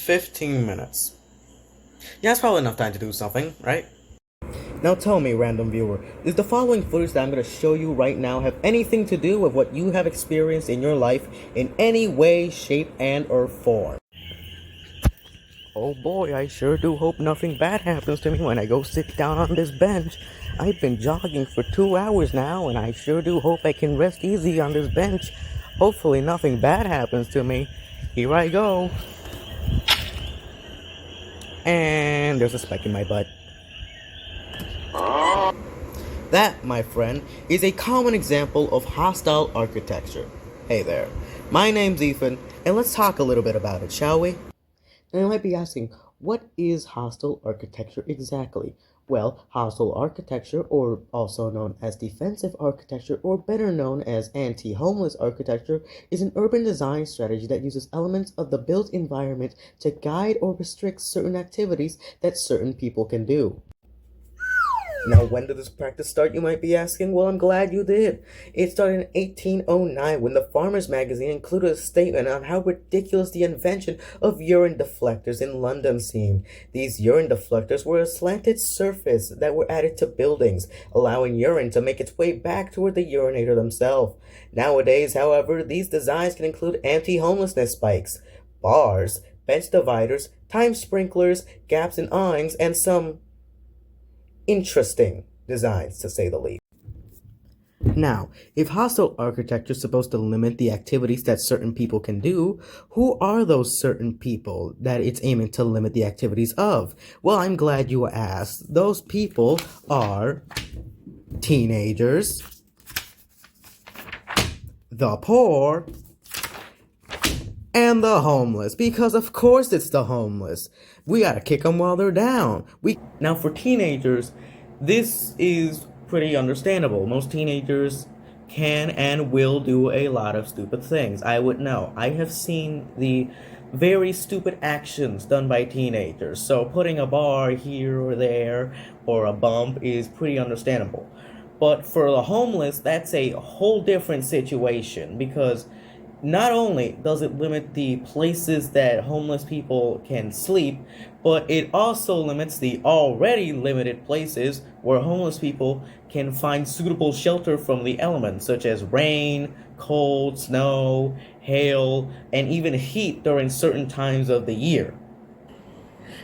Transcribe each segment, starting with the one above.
15 minutes. Yeah, that's probably enough time to do something, right? Now tell me, random viewer, does the following footage that I'm going to show you right now have anything to do with what you have experienced in your life in any way, shape, and or form? Oh boy, I sure do hope nothing bad happens to me when I go sit down on this bench. I've been jogging for 2 hours now, and I sure do hope I can rest easy on this bench. Hopefully nothing bad happens to me. Here I go. And there's a speck in my butt. That, my friend, is a common example of hostile architecture. Hey there, my name's Ethan, and let's talk a little bit about it, shall we? And you might be asking, what is hostile architecture exactly? Well, hostile architecture, or also known as defensive architecture, or better known as anti-homeless architecture, is an urban design strategy that uses elements of the built environment to guide or restrict certain activities that certain people can do. Now, when did this practice start, you might be asking? Well, I'm glad you did. It started in 1809 when the Farmers magazine included a statement on how ridiculous the invention of urine deflectors in London seemed. These urine deflectors were a slanted surface that were added to buildings, allowing urine to make its way back toward the urinator themselves. Nowadays, however, these designs can include anti-homelessness spikes, bars, bench dividers, time sprinklers, gaps in awnings, and some interesting designs, to say the least. Now, if hostile architecture is supposed to limit the activities that certain people can do, who are those certain people that it's aiming to limit the activities of? Well, I'm glad you asked. Those people are teenagers, the poor, and the homeless, because of course it's the homeless. We gotta kick them while they're down. Now for teenagers, this is pretty understandable. Most teenagers can and will do a lot of stupid things. I would know. I have seen the very stupid actions done by teenagers. So putting a bar here or there or a bump is pretty understandable. But for the homeless, that's a whole different situation because not only does it limit the places that homeless people can sleep, but it also limits the already limited places where homeless people can find suitable shelter from the elements, such as rain, cold, snow, hail, and even heat during certain times of the year.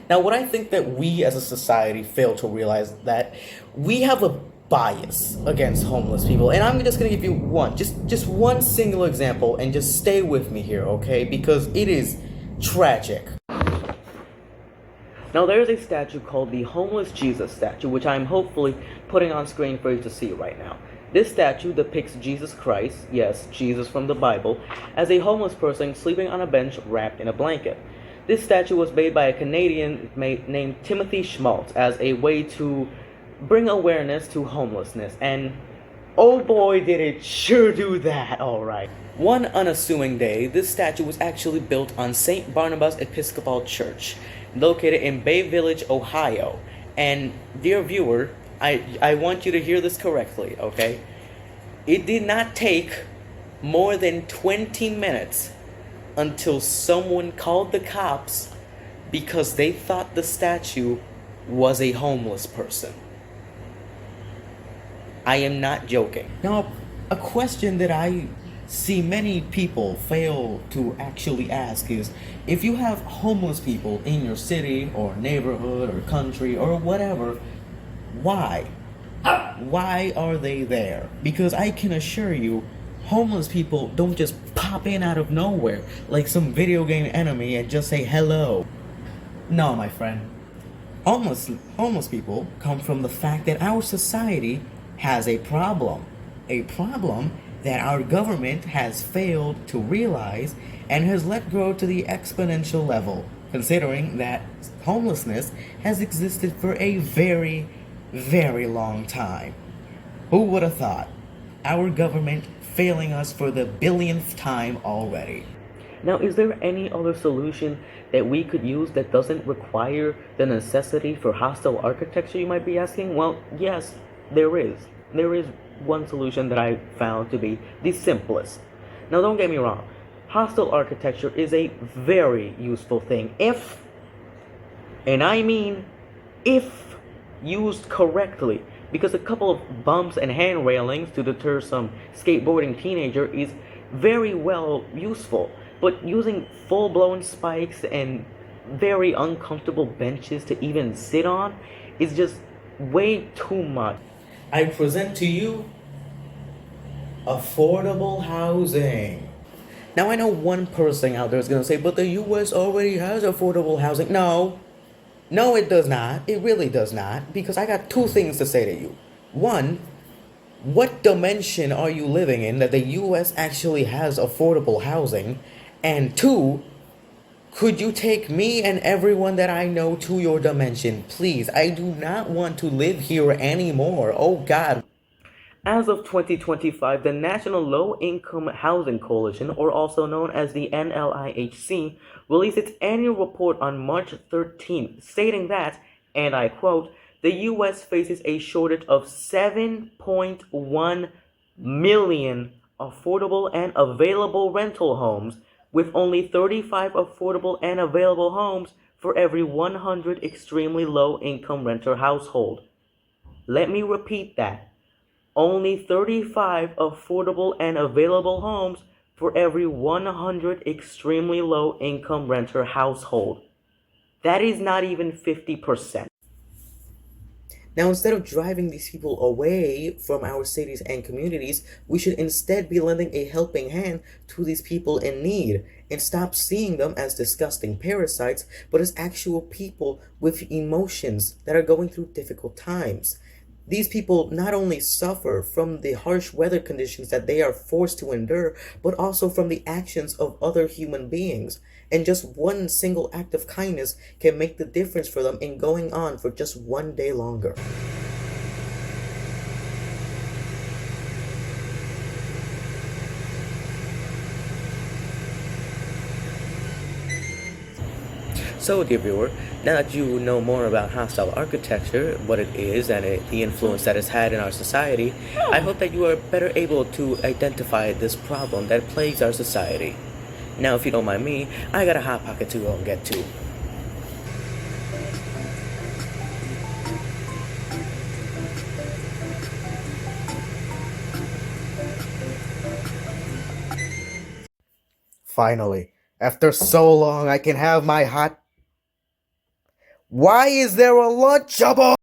Now, what I think that we as a society fail to realize that we have a bias against homeless people, and I'm just gonna give you just one single example, and just stay with me here, okay? Because it is tragic. Now, there's a statue called the Homeless Jesus statue, which I'm hopefully putting on screen for you to see right now. This statue depicts Jesus Christ, yes, Jesus from the Bible, as a homeless person sleeping on a bench wrapped in a blanket. This statue was made by a Canadian named Timothy Schmaltz as a way to bring awareness to homelessness, and oh boy did it sure do that, alright. One unassuming day, this statue was actually built on St. Barnabas Episcopal Church, located in Bay Village, Ohio. And dear viewer, I want you to hear this correctly, okay? It did not take more than 20 minutes until someone called the cops because they thought the statue was a homeless person. I am not joking. Now, a question that I see many people fail to actually ask is, if you have homeless people in your city or neighborhood or country or whatever, why? Why are they there? Because I can assure you, homeless people don't just pop in out of nowhere like some video game enemy and just say hello. No, my friend. Homeless people come from the fact that our society has a problem that our government has failed to realize and has let grow to the exponential level, considering that homelessness has existed for a very, very long time. Who would have thought? Our government failing us for the billionth time already. Now, is there any other solution that we could use that doesn't require the necessity for hostile architecture, you might be asking? Well, yes, there is. There is one solution that I found to be the simplest. Now, don't get me wrong. hostile architecture is a very useful thing if, and I mean if, used correctly, because a couple of bumps and hand railings to deter some skateboarding teenager is very well useful, but using full-blown spikes and very uncomfortable benches to even sit on is just way too much. I present to you affordable housing. Now I know one person out there is gonna say, but the US already has affordable housing. No, no, it does not. It really does not. Because I got two things to say to you. One, what dimension are you living in that the US actually has affordable housing? And two, could you take me and everyone that I know to your dimension? Please, I do not want to live here anymore. Oh God. As of 2025, the National Low Income Housing Coalition, or also known as the NLIHC, released its annual report on March 13th, stating that, and I quote, the US faces a shortage of 7.1 million affordable and available rental homes, with only 35 affordable and available homes for every 100 extremely low income renter household. Let me repeat that. Only 35 affordable and available homes for every 100 extremely low income renter household. That is not even 50%. Now, instead of driving these people away from our cities and communities, we should instead be lending a helping hand to these people in need and stop seeing them as disgusting parasites, but as actual people with emotions that are going through difficult times. These people not only suffer from the harsh weather conditions that they are forced to endure, but also from the actions of other human beings. And just one single act of kindness can make the difference for them in going on for just one day longer. So, dear viewer, now that you know more about hostile architecture, what it is, and the influence that it's had in our society, I hope that you are better able to identify this problem that plagues our society. Now, if you don't mind me, I got a hot pocket to go and get to. Finally, after so long, I can have my hot. Why is there a Lunchable?